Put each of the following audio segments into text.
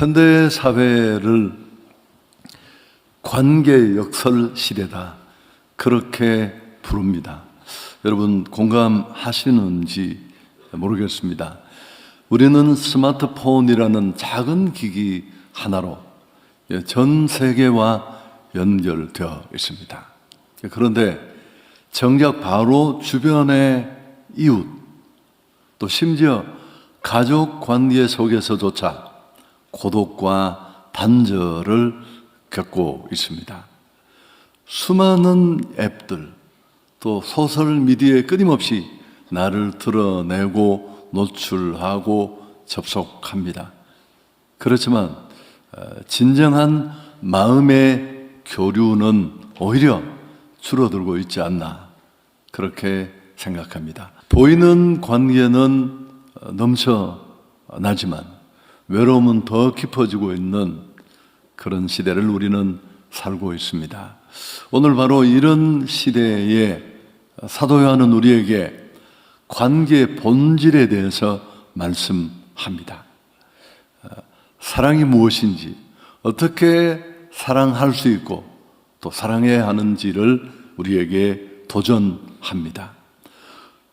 현대 사회를 관계 역설 시대다, 그렇게 부릅니다. 여러분 공감하시는지 모르겠습니다. 우리는 스마트폰이라는 작은 기기 하나로 전 세계와 연결되어 있습니다. 그런데 정작 바로 주변의 이웃, 또 심지어 가족 관계 속에서조차 고독과 단절을 겪고 있습니다. 수많은 앱들, 또 소설미디어에 끊임없이 나를 드러내고 노출하고 접속합니다. 그렇지만 진정한 마음의 교류는 오히려 줄어들고 있지 않나, 그렇게 생각합니다. 보이는 관계는 넘쳐나지만 외로움은 더 깊어지고 있는 그런 시대를 우리는 살고 있습니다. 오늘 바로 이런 시대에 사도 요한은 우리에게 관계의 본질에 대해서 말씀합니다. 사랑이 무엇인지, 어떻게 사랑할 수 있고 또 사랑해야 하는지를 우리에게 도전합니다.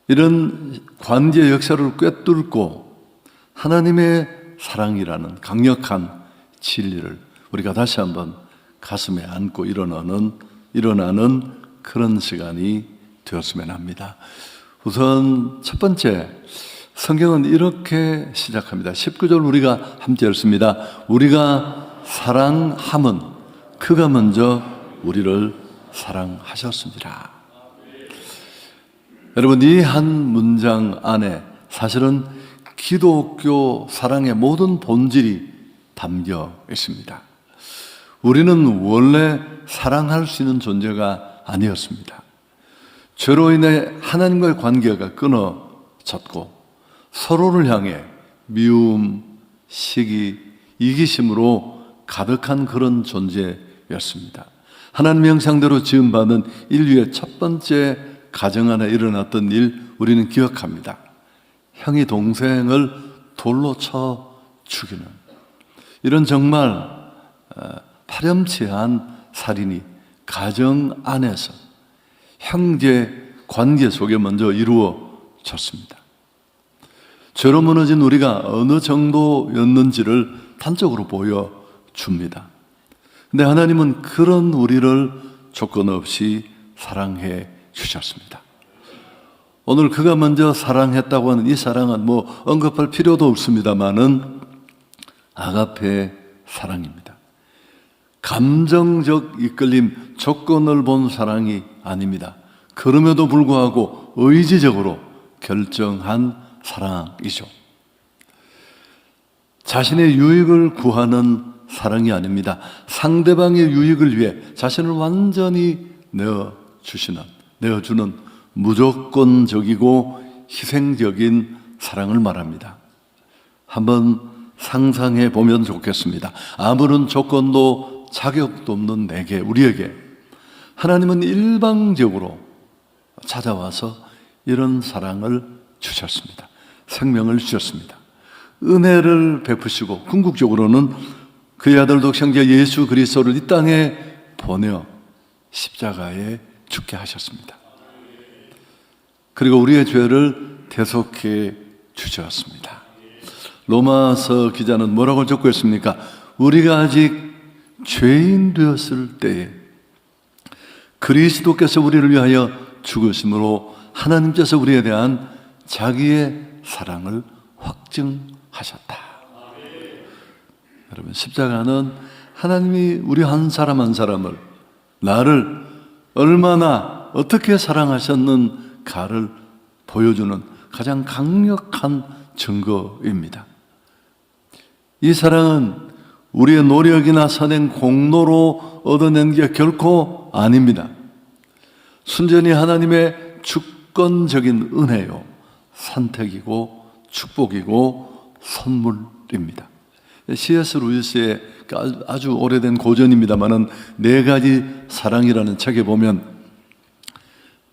이런 관계 역사를 꿰뚫고 하나님의 사랑이라는 강력한 진리를 우리가 다시 한번 가슴에 안고 일어나는 그런 시간이 되었으면 합니다. 우선 첫 번째, 성경은 이렇게 시작합니다. 19절 우리가 함께 읽습니다. 우리가 사랑함은 그가 먼저 우리를 사랑하셨습니다. 여러분, 이 한 문장 안에 사실은 기독교 사랑의 모든 본질이 담겨 있습니다. 우리는 원래 사랑할 수 있는 존재가 아니었습니다. 죄로 인해 하나님과의 관계가 끊어졌고 서로를 향해 미움, 시기, 이기심으로 가득한 그런 존재였습니다. 하나님의 형상대로 지음받은 인류의 첫 번째 가정 안에 일어났던 일, 우리는 기억합니다. 형이 동생을 돌로 쳐 죽이는 이런 정말 파렴치한 살인이 가정 안에서 형제 관계 속에 먼저 이루어졌습니다. 죄로 무너진 우리가 어느 정도였는지를 단적으로 보여줍니다. 근데 하나님은 그런 우리를 조건 없이 사랑해 주셨습니다. 오늘 그가 먼저 사랑했다고 하는 이 사랑은 언급할 필요도 없습니다만은 아가페 사랑입니다. 감정적 이끌림, 조건을 본 사랑이 아닙니다. 그럼에도 불구하고 의지적으로 결정한 사랑이죠. 자신의 유익을 구하는 사랑이 아닙니다. 상대방의 유익을 위해 자신을 완전히 내어주는 무조건적이고 희생적인 사랑을 말합니다. 한번 상상해 보면 좋겠습니다. 아무런 조건도 자격도 없는 우리에게 하나님은 일방적으로 찾아와서 이런 사랑을 주셨습니다. 생명을 주셨습니다. 은혜를 베푸시고 궁극적으로는 그의 아들 독생자 예수 그리스도를 이 땅에 보내어 십자가에 죽게 하셨습니다. 그리고 우리의 죄를 대속해 주셨습니다. 로마서 기자는 뭐라고 적고 있습니까? 우리가 아직 죄인 되었을 때에 그리스도께서 우리를 위하여 죽으심으로 하나님께서 우리에 대한 자기의 사랑을 확증하셨다. 여러분, 십자가는 하나님이 우리 한 사람 한 사람을, 나를 얼마나 어떻게 사랑하셨는가를 보여주는 가장 강력한 증거입니다. 이 사랑은 우리의 노력이나 선행 공로로 얻어낸 게 결코 아닙니다. 순전히 하나님의 주권적인 은혜요, 선택이고 축복이고 선물입니다. C.S. 루이스의 아주 오래된 고전입니다만은 4가지 사랑이라는 책에 보면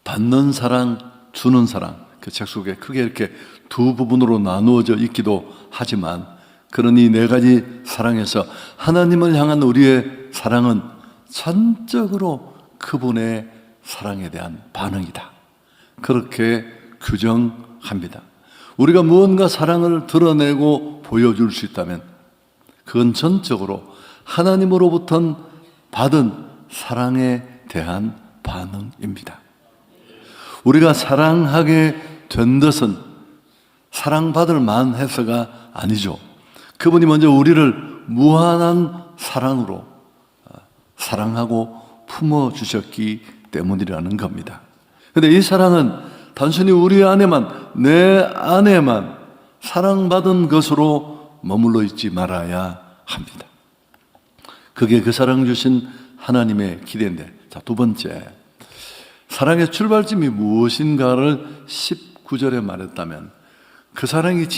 받는 사랑, 주는 사랑, 그 책 속에 크게 이렇게 두 부분으로 나누어져 있기도 하지만 그러니 네 가지 사랑에서 하나님을 향한 우리의 사랑은 전적으로 그분의 사랑에 대한 반응이다. 그렇게 규정합니다. 우리가 무언가 사랑을 드러내고 보여줄 수 있다면 그건 전적으로 하나님으로부터 받은 사랑에 대한 반응입니다. 우리가 사랑하게 된 것은 사랑받을 만해서가 아니죠. 그분이 먼저 우리를 무한한 사랑으로 사랑하고 품어주셨기 때문이라는 겁니다. 그런데 이 사랑은 단순히 우리 안에만, 내 안에만 사랑받은 것으로 머물러 있지 말아야 합니다. 그게 그 사랑 주신 하나님의 기대인데, 자, 두 번째, 사랑의 출발점이 무엇인가를 19절에 말했다면 그 사랑이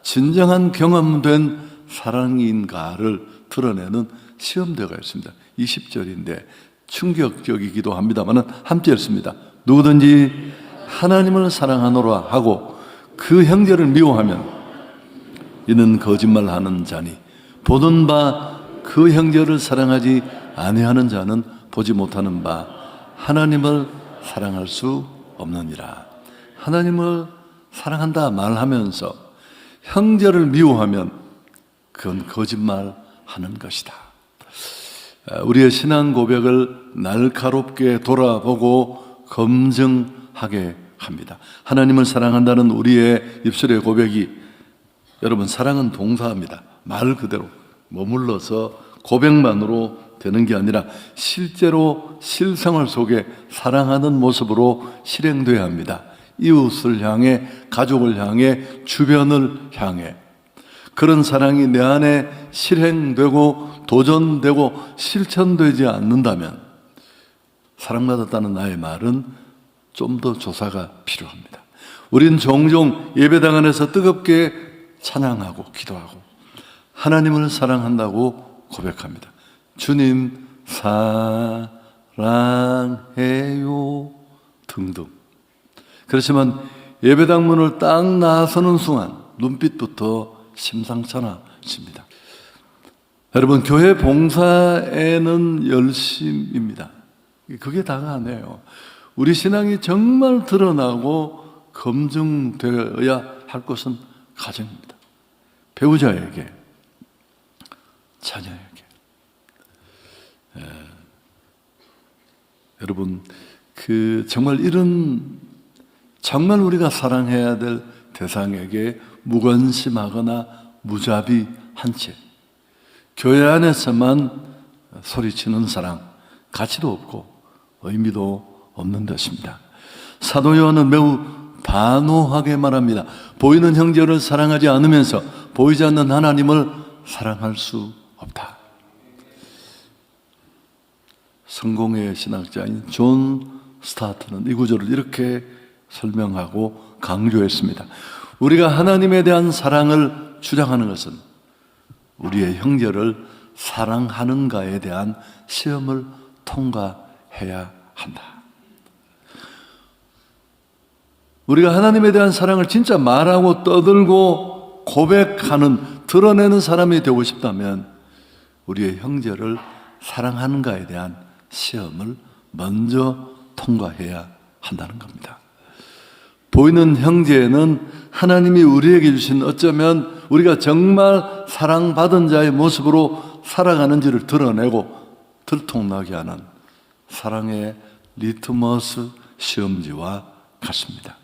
진정한 경험된 사랑인가를 드러내는 시험대가 있습니다. 20절인데 충격적이기도 합니다만 함께 읽습니다. 누구든지 하나님을 사랑하노라 하고 그 형제를 미워하면 이는 거짓말하는 자니 보는 바 그 형제를 사랑하지 아니하는 자는 보지 못하는 바 하나님을 사랑할 수 없느니라. 하나님을 사랑한다 말하면서 형제를 미워하면 그건 거짓말하는 것이다. 우리의 신앙 고백을 날카롭게 돌아보고 검증하게 합니다. 하나님을 사랑한다는 우리의 입술의 고백이, 여러분, 사랑은 동사입니다. 말 그대로 머물러서 고백만으로 되는 게 아니라 실제로 실생활 속에 사랑하는 모습으로 실행돼야 합니다. 이웃을 향해, 가족을 향해, 주변을 향해. 그런 사랑이 내 안에 실행되고 도전되고 실천되지 않는다면 사랑받았다는 나의 말은 좀 더 조사가 필요합니다. 우린 종종 예배당 안에서 뜨겁게 찬양하고 기도하고 하나님을 사랑한다고 고백합니다. 주님 사랑해요 등등. 그렇지만 예배당 문을 딱 나서는 순간 눈빛부터 심상찮아집니다. 여러분, 교회 봉사에는 열심입니다. 그게 다가 아니에요. 우리 신앙이 정말 드러나고 검증되어야 할 것은 가정입니다. 배우자에게, 자녀에게. 여러분, 정말 정말 우리가 사랑해야 될 대상에게 무관심하거나 무자비한 채 교회 안에서만 소리치는 사랑, 가치도 없고 의미도 없는 것입니다. 사도 요한은 매우 단호하게 말합니다. 보이는 형제를 사랑하지 않으면서 보이지 않는 하나님을 사랑할 수 없다. 성공의 신학자인 존 스타트는 이 구절을 이렇게 설명하고 강조했습니다. 우리가 하나님에 대한 사랑을 주장하는 것은 우리의 형제를 사랑하는가에 대한 시험을 통과해야 한다. 우리가 하나님에 대한 사랑을 진짜 말하고 떠들고 고백하는, 드러내는 사람이 되고 싶다면 우리의 형제를 사랑하는가에 대한 시험을 먼저 통과해야 한다는 겁니다. 보이는 형제는 하나님이 우리에게 주신, 어쩌면 우리가 정말 사랑받은 자의 모습으로 살아가는지를 드러내고 들통나게 하는 사랑의 리트머스 시험지와 같습니다.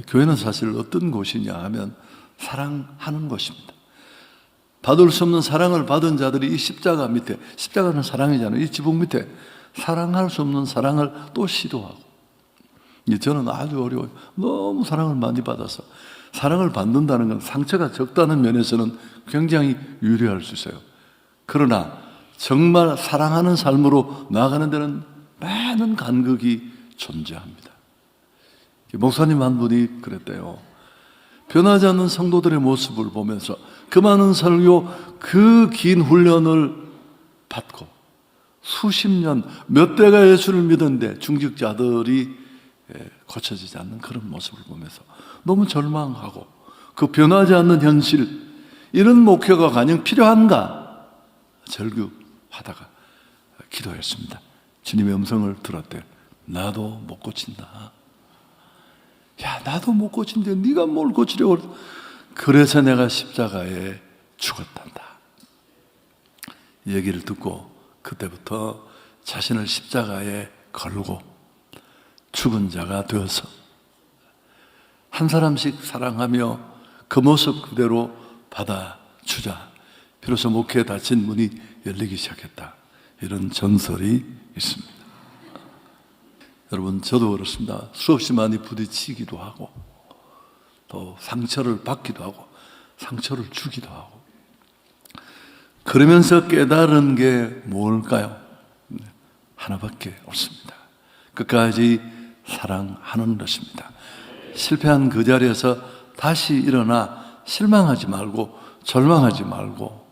교회는 사실 어떤 곳이냐 하면 사랑하는 곳입니다. 받을 수 없는 사랑을 받은 자들이 이 십자가 밑에, 십자가는 사랑이잖아요. 이 지붕 밑에 사랑할 수 없는 사랑을 또 시도하고, 저는 아주 어려워요. 너무 사랑을 많이 받아서. 사랑을 받는다는 건 상처가 적다는 면에서는 굉장히 유리할 수 있어요. 그러나 정말 사랑하는 삶으로 나아가는 데는 많은 간극이 존재합니다. 목사님 한 분이 그랬대요. 변하지 않는 성도들의 모습을 보면서 그 많은 설교, 그 긴 훈련을 받고 수십 년, 몇 대가 예수를 믿었는데 중직자들이 고쳐지지 않는 그런 모습을 보면서 너무 절망하고, 그 변하지 않는 현실, 이런 목회가 가령 필요한가? 절규하다가 기도했습니다. 주님의 음성을 들었대요. 나도 못 고친다. 야, 나도 못 고친데 네가 뭘 고치려고 그래. 그래서 내가 십자가에 죽었단다. 이 얘기를 듣고 그때부터 자신을 십자가에 걸고 죽은 자가 되어서 한 사람씩 사랑하며 그 모습 그대로 받아주자 비로소 목회에 닫힌 문이 열리기 시작했다. 이런 전설이 있습니다. 여러분, 저도 그렇습니다. 수없이 많이 부딪히기도 하고 또 상처를 받기도 하고 상처를 주기도 하고 그러면서 깨달은 게 뭘까요? 하나밖에 없습니다. 끝까지 사랑하는 것입니다. 실패한 그 자리에서 다시 일어나 실망하지 말고 절망하지 말고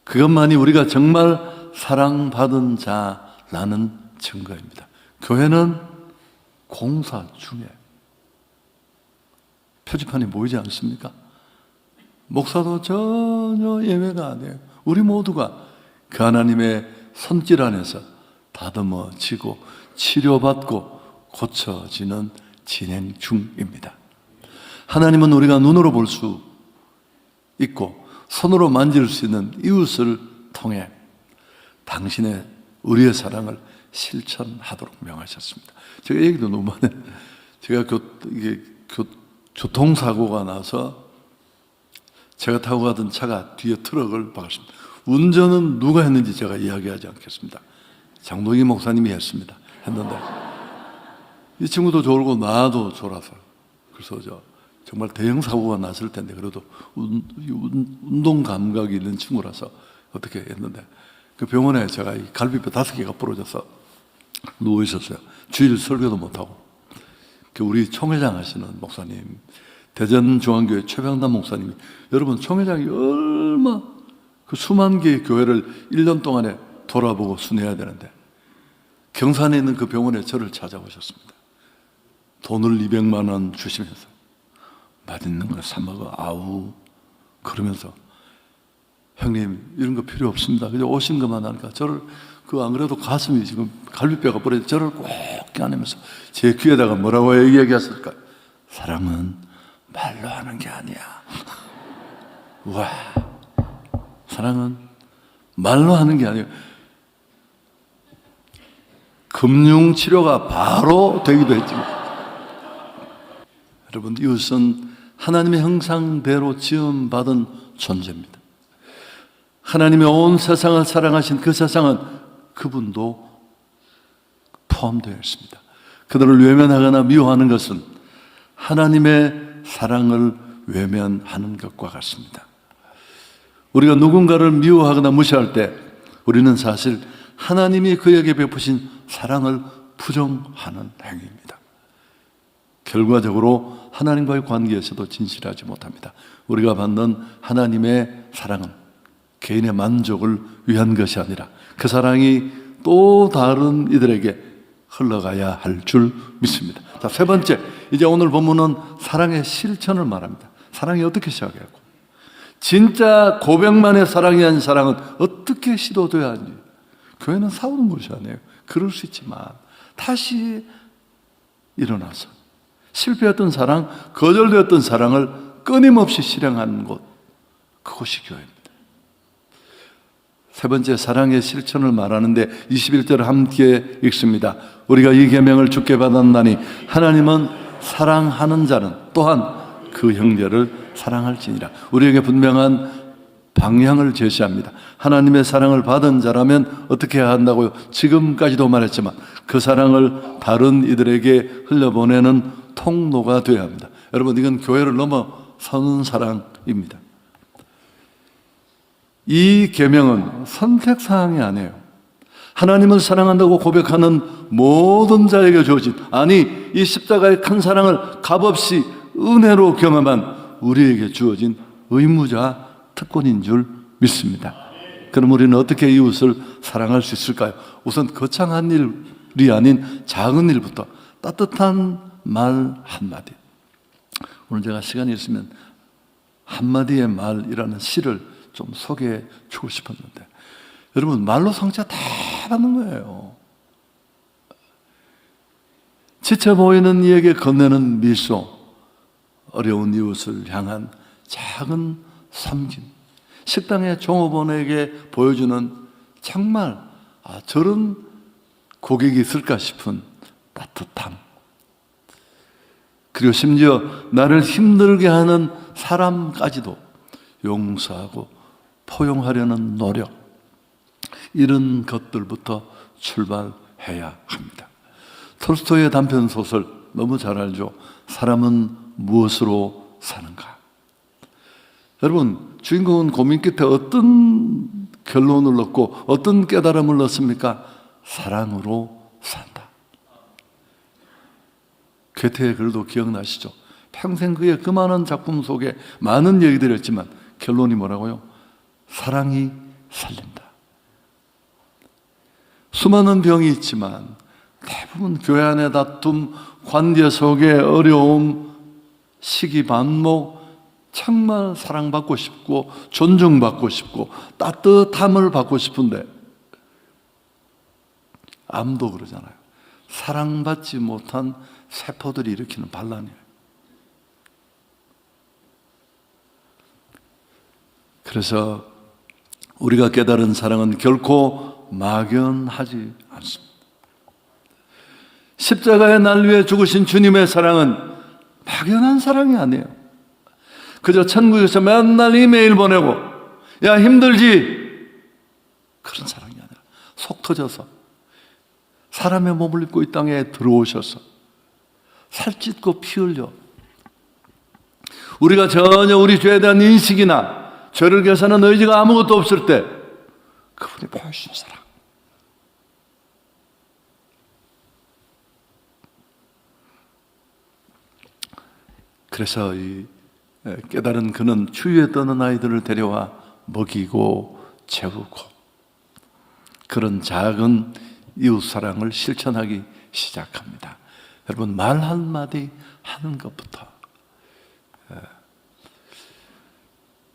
그것만이 우리가 정말 사랑받은 자라는 증거입니다. 교회는 공사 중에 표지판이 보이지 않습니까? 목사도 전혀 예외가 아니에요. 우리 모두가 그 하나님의 손길 안에서 다듬어지고 치료받고 고쳐지는 진행 중입니다. 하나님은 우리가 눈으로 볼 수 있고 손으로 만질 수 있는 이웃을 통해 당신의 우리의 사랑을 실천하도록 명하셨습니다. 제가 얘기도 너무 많아요. 제가 교통사고가 나서 제가 타고 가던 차가 뒤에 트럭을 박았습니다. 운전은 누가 했는지 제가 이야기하지 않겠습니다. 장동희 목사님이 했는데 이 친구도 졸고 나도 졸아서 그래서 정말 대형 사고가 났을 텐데 그래도 운동 감각이 있는 친구라서 어떻게 했는데 그 병원에 제가 이 갈비뼈 5개가 부러져서 누워 있었어요. 주일 설교도 못하고 우리 총회장 하시는 목사님 대전중앙교회 최병단 목사님이 여러분 총회장이 얼마 그 수만 개의 교회를 1년 동안에 돌아보고 순회해야 되는데 경산에 있는 그 병원에 저를 찾아오셨습니다. 돈을 200만 원 주시면서 맛있는 거 사 먹어 아우 그러면서 형님 이런 거 필요 없습니다. 그냥 오신 것만 하니까 저를 안 그래도 가슴이 지금 갈비뼈가 부러져 저를 꼭 껴안으면서 제 귀에다가 뭐라고 얘기했을까? 사랑은 말로 하는 게 아니야. 와, 사랑은 말로 하는 게 아니에요. 금융치료가 바로 되기도 했지만 여러분, 이웃은 하나님의 형상대로 지음받은 존재입니다. 하나님의 온 세상을 사랑하신 그 세상은 그분도 포함되어 있습니다. 그들을 외면하거나 미워하는 것은 하나님의 사랑을 외면하는 것과 같습니다. 우리가 누군가를 미워하거나 무시할 때 우리는 사실 하나님이 그에게 베푸신 사랑을 부정하는 행위입니다. 결과적으로 하나님과의 관계에서도 진실하지 못합니다. 우리가 받는 하나님의 사랑은 개인의 만족을 위한 것이 아니라 그 사랑이 또 다른 이들에게 흘러가야 할 줄 믿습니다. 자, 세 번째, 이제 오늘 본문은 사랑의 실천을 말합니다. 사랑이 어떻게 시작했고 진짜 고백만의 사랑이 아닌 사랑은 어떻게 시도돼야 하는지. 교회는 싸우는 곳이 아니에요. 그럴 수 있지만 다시 일어나서 실패했던 사랑, 거절되었던 사랑을 끊임없이 실행하는 곳, 그것이 교회입니다. 세 번째, 사랑의 실천을 말하는데 21절 함께 읽습니다. 우리가 이 계명을 주께 받았나니 하나님은 사랑하는 자는 또한 그 형제를 사랑할지니라. 우리에게 분명한 방향을 제시합니다. 하나님의 사랑을 받은 자라면 어떻게 해야 한다고요? 지금까지도 말했지만 그 사랑을 다른 이들에게 흘려보내는 통로가 되어야 합니다. 여러분, 이건 교회를 넘어서는 사랑입니다. 이 계명은 선택사항이 아니에요. 하나님을 사랑한다고 고백하는 모든 자에게 주어진, 아니 이 십자가의 큰 사랑을 값없이 은혜로 경험한 우리에게 주어진 의무자 특권인 줄 믿습니다. 그럼 우리는 어떻게 이웃을 사랑할 수 있을까요? 우선 거창한 일이 아닌 작은 일부터 따뜻한 말 한마디. 오늘 제가 시간이 있으면 한마디의 말이라는 시를 좀 소개해 주고 싶었는데, 여러분, 말로 상처 다 받는 거예요. 지쳐 보이는 이에게 건네는 미소, 어려운 이웃을 향한 작은 섬김, 식당의 종업원에게 보여주는 정말 저런 고객이 있을까 싶은 따뜻함, 그리고 심지어 나를 힘들게 하는 사람까지도 용서하고 포용하려는 노력, 이런 것들부터 출발해야 합니다. 톨스토이의 단편 소설 너무 잘 알죠? 사람은 무엇으로 사는가? 여러분, 주인공은 고민 끝에 어떤 결론을 얻고 어떤 깨달음을 얻습니까? 사랑으로 산다. 괴테의 글도 기억나시죠? 평생 그의 그 많은 작품 속에 많은 얘기들이 있지만 결론이 뭐라고요? 사랑이 살린다. 수많은 병이 있지만 대부분 교회 안의 다툼, 관계 속의 어려움, 시기반목, 정말 사랑받고 싶고 존중받고 싶고 따뜻함을 받고 싶은데, 암도 그러잖아요. 사랑받지 못한 세포들이 일으키는 반란이에요. 그래서 우리가 깨달은 사랑은 결코 막연하지 않습니다. 십자가의 날 위해 죽으신 주님의 사랑은 막연한 사랑이 아니에요. 그저 천국에서 맨날 이메일 보내고 야 힘들지, 그런 사랑이 아니라 속 터져서 사람의 몸을 입고 이 땅에 들어오셔서 살찢고 피 흘려 우리가 전혀 우리 죄에 대한 인식이나 죄를 개선하는 의지가 아무것도 없을 때 그분이 보여주신 사랑, 그래서 이 깨달은 그는 추위에 떠는 아이들을 데려와 먹이고 재우고 그런 작은 이웃사랑을 실천하기 시작합니다. 여러분, 말 한마디 하는 것부터,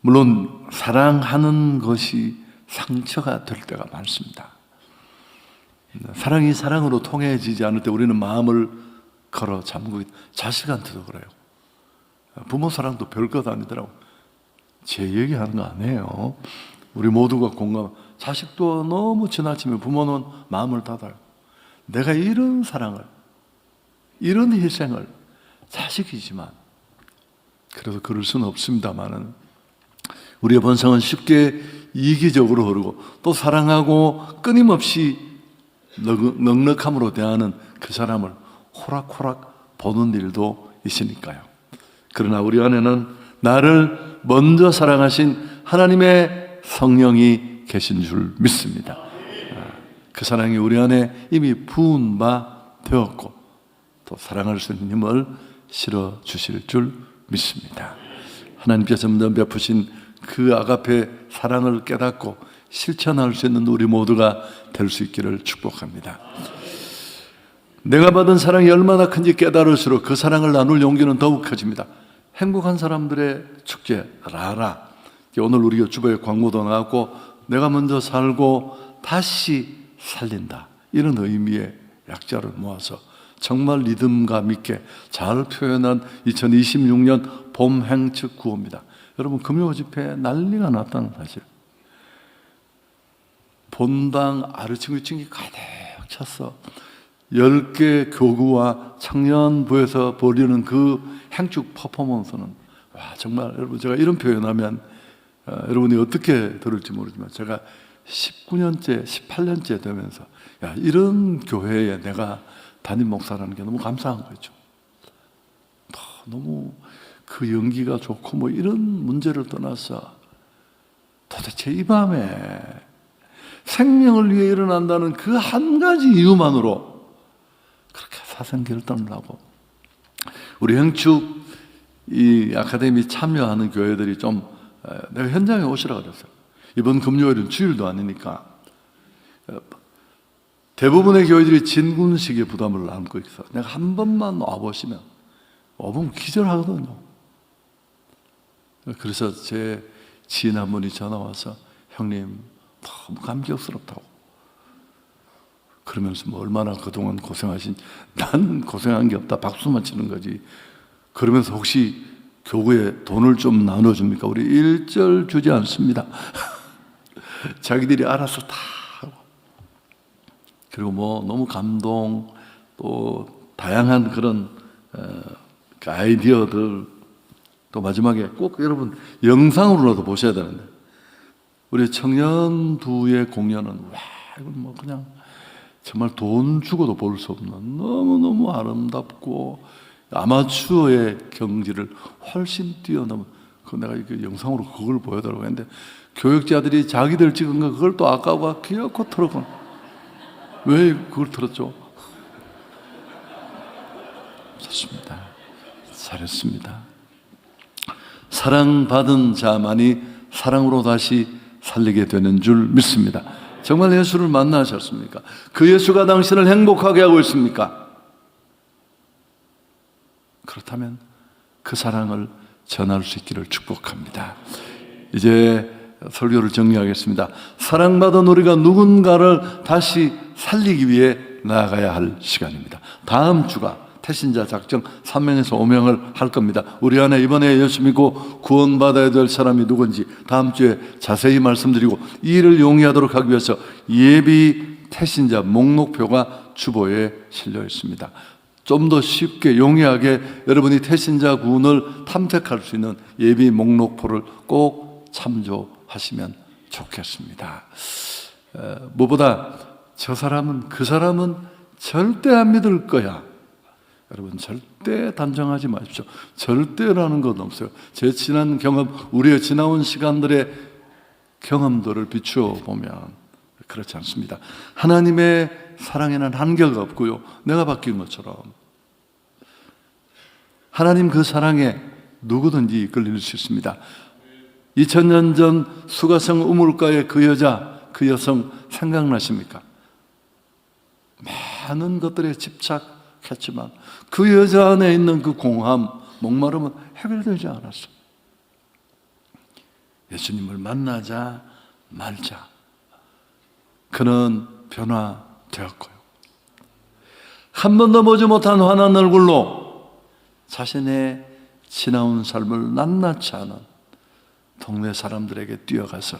물론 사랑하는 것이 상처가 될 때가 많습니다. 사랑이 사랑으로 통해지지 않을 때 우리는 마음을 걸어 잠그고, 자식한테도 그래요. 부모 사랑도 별것 아니더라고. 제 얘기하는 거 아니에요. 우리 모두가 공감. 자식도 너무 지나치면 부모는 마음을 닫아요. 내가 이런 사랑을, 이런 희생을, 자식이지만 그래도 그럴 수는 없습니다만은 우리의 본성은 쉽게 이기적으로 흐르고 또 사랑하고 끊임없이 넉넉함으로 대하는 그 사람을 호락호락 보는 일도 있으니까요. 그러나 우리 안에는 나를 먼저 사랑하신 하나님의 성령이 계신 줄 믿습니다. 그 사랑이 우리 안에 이미 부은 바 되었고 또 사랑할 수 있는 힘을 실어 주실 줄 믿습니다. 하나님께서 베푸신 그 아가페 사랑을 깨닫고 실천할 수 있는 우리 모두가 될 수 있기를 축복합니다. 내가 받은 사랑이 얼마나 큰지 깨달을수록 그 사랑을 나눌 용기는 더욱 커집니다. 행복한 사람들의 축제 라라, 오늘 우리 주변에 광고도 나왔고 내가 먼저 살고 다시 살린다, 이런 의미의 약자를 모아서 정말 리듬감 있게 잘 표현한 2026년 봄 행측 구호입니다. 여러분, 금요 집회에 난리가 났다는 사실. 본당 아르칭위층이 가득 찼어. 10개 교구와 청년부에서 벌이는 그 행축 퍼포먼스는, 와, 정말 여러분, 제가 이런 표현하면 여러분이 어떻게 들을지 모르지만 제가 19년째, 18년째 되면서 야, 이런 교회에 내가 담임 목사라는 게 너무 감사한 거죠. 너무 그 연기가 좋고 뭐 이런 문제를 떠나서 도대체 이 밤에 생명을 위해 일어난다는 그 한 가지 이유만으로 그렇게 사생결단을 하고, 우리 행축 이 아카데미 참여하는 교회들이 좀 내가 현장에 오시라 그랬어요. 이번 금요일은 주일도 아니니까 대부분의 교회들이 진군식의 부담을 안고 있어. 내가 한 번만 와보시면 5분 기절하거든요. 그래서 제 지인 한 분이 전화 와서 형님 너무 감격스럽다고, 그러면서 뭐 얼마나 그동안 고생하신, 난 고생한 게 없다 박수만 치는 거지. 그러면서 혹시 교구에 돈을 좀 나눠줍니까? 우리 일절 주지 않습니다. 자기들이 알아서 다 하고. 그리고 뭐 너무 감동, 또 다양한 그런 그 아이디어들, 또 마지막에 꼭 여러분 영상으로라도 보셔야 되는데, 우리 청년부의 공연은 와, 이건 뭐 그냥 정말 돈 주고도 볼 수 없는 너무너무 아름답고 아마추어의 경지를 훨씬 뛰어넘은, 내가 그 영상으로 그걸 보여달라고 했는데 교육자들이 자기들 찍은 거 그걸 또 아까워 기어코 틀었고, 왜 그걸 틀었죠? 좋습니다. 잘했습니다. 사랑받은 자만이 사랑으로 다시 살리게 되는 줄 믿습니다. 정말 예수를 만나셨습니까? 그 예수가 당신을 행복하게 하고 있습니까? 그렇다면 그 사랑을 전할 수 있기를 축복합니다. 이제 설교를 정리하겠습니다. 사랑받은 우리가 누군가를 다시 살리기 위해 나아가야 할 시간입니다. 다음 주가 태신자 작정 3명에서 5명을 할 겁니다. 우리 안에 이번에 예수 믿고 구원받아야 될 사람이 누군지 다음 주에 자세히 말씀드리고, 이 일을 용이하도록 하기 위해서 예비 태신자 목록표가 주보에 실려 있습니다. 좀 더 쉽게 용이하게 여러분이 태신자 군을 탐색할 수 있는 예비 목록표를 꼭 참조하시면 좋겠습니다. 무엇보다 저 사람은, 그 사람은 절대 안 믿을 거야, 여러분 절대 단정하지 마십시오. 절대라는 건 없어요. 제 지난 경험, 우리의 지나온 시간들의 경험들을 비추어 보면 그렇지 않습니다. 하나님의 사랑에는 한계가 없고요, 내가 바뀐 것처럼 하나님 그 사랑에 누구든지 이끌릴 수 있습니다. 2000년 전 수가성 우물가의 그 여자, 그 여성 생각나십니까? 많은 것들에 집착했지만 그 여자 안에 있는 그 공함, 목마름은 해결되지 않았어. 예수님을 만나자 말자 그는 변화되었고요, 한 번도 보지 못한 환한 얼굴로 자신의 지나온 삶을 낱낱이 아는 동네 사람들에게 뛰어가서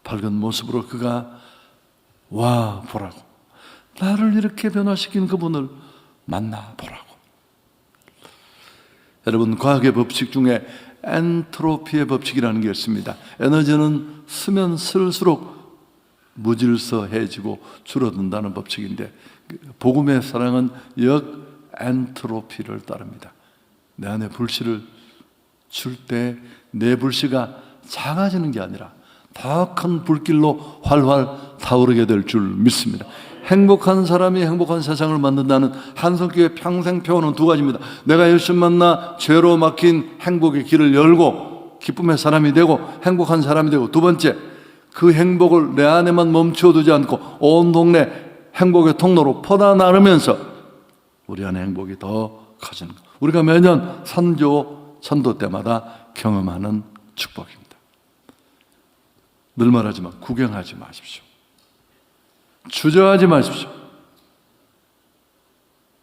밝은 모습으로 그가 와 보라고, 나를 이렇게 변화시킨 그분을 만나보라고. 여러분, 과학의 법칙 중에 엔트로피의 법칙이라는 게 있습니다. 에너지는 쓰면 쓸수록 무질서해지고 줄어든다는 법칙인데, 복음의 사랑은 역 엔트로피를 따릅니다. 내 안에 불씨를 줄 때 내 불씨가 작아지는 게 아니라 더 큰 불길로 활활 타오르게 될 줄 믿습니다. 행복한 사람이 행복한 세상을 만든다는 한석규의 평생 표현은 두 가지입니다. 내가 예수 만나 죄로 막힌 행복의 길을 열고 기쁨의 사람이 되고 행복한 사람이 되고, 두 번째, 그 행복을 내 안에만 멈춰두지 않고 온 동네 행복의 통로로 퍼다 나르면서 우리 안에 행복이 더 커지는 것, 우리가 매년 선교 전도 때마다 경험하는 축복입니다. 늘 말하지만 구경하지 마십시오. 주저하지 마십시오.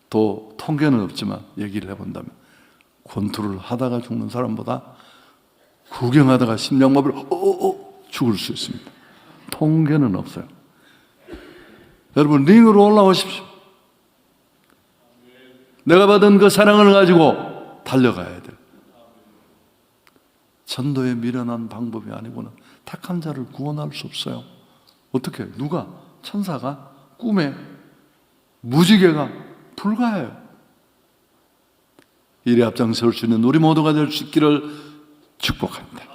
또 통계는 없지만 얘기를 해본다면 권투를 하다가 죽는 사람보다 구경하다가 심장마비로 죽을 수 있습니다. 통계는 없어요. 여러분, 링으로 올라오십시오. 내가 받은 그 사랑을 가지고 달려가야 돼요. 전도에 미련한 방법이 아니고는 택한 자를 구원할 수 없어요. 어떻게? 누가? 천사가? 꿈에? 무지개가? 불가해요. 일에 앞장설 수 있는 우리 모두가 될 수 있기를 축복합니다.